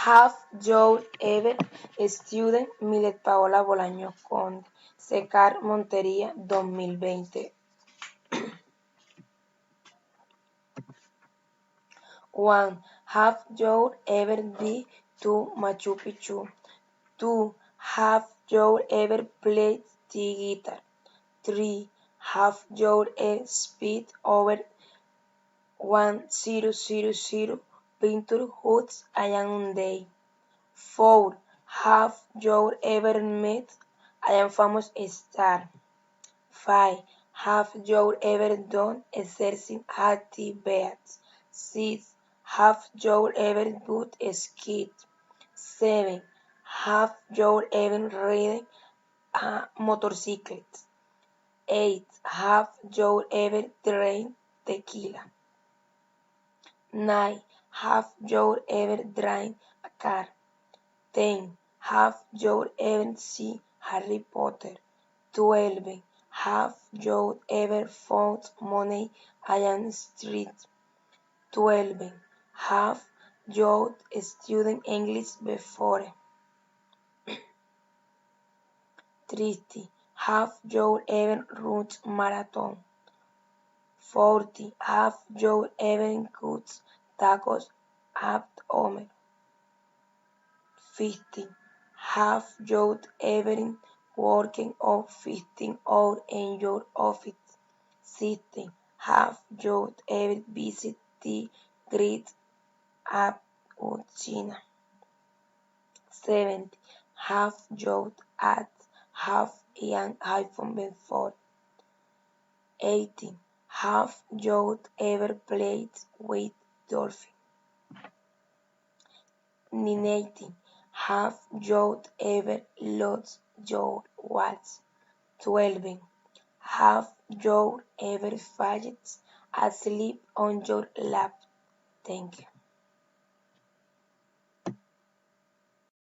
Have you ever studied Milet Paola Bolaños Conde, Secar Montería 2020? 1. Have you ever been to Machu Picchu? 2. Have you ever played the guitar? 3. Have you ever sped over 1000 pinture hoods in a day? 4. Have you ever met a famous star? 5. Have you ever done exercise at the beach? 6. Have you ever put a skate? 7. Have you ever ridden a motorcycle? 8. Have you ever drank tequila? 9. Have you ever driven a car? 10. Have you ever seen Harry Potter? 12. Have you ever found money on the street? 12. Have you studied English before? 13. Have you ever run a marathon? 14. Have you ever cooked tacos at home? 15. Have you ever working of 15 hours in your office? 16. Have you ever visited the Great App of China? 17. Have you have an iPhone before? 18. Have you ever played with dolphins? 19. Have you ever lost your wallet? 12. Have you ever fallen asleep on your lap? Thank you.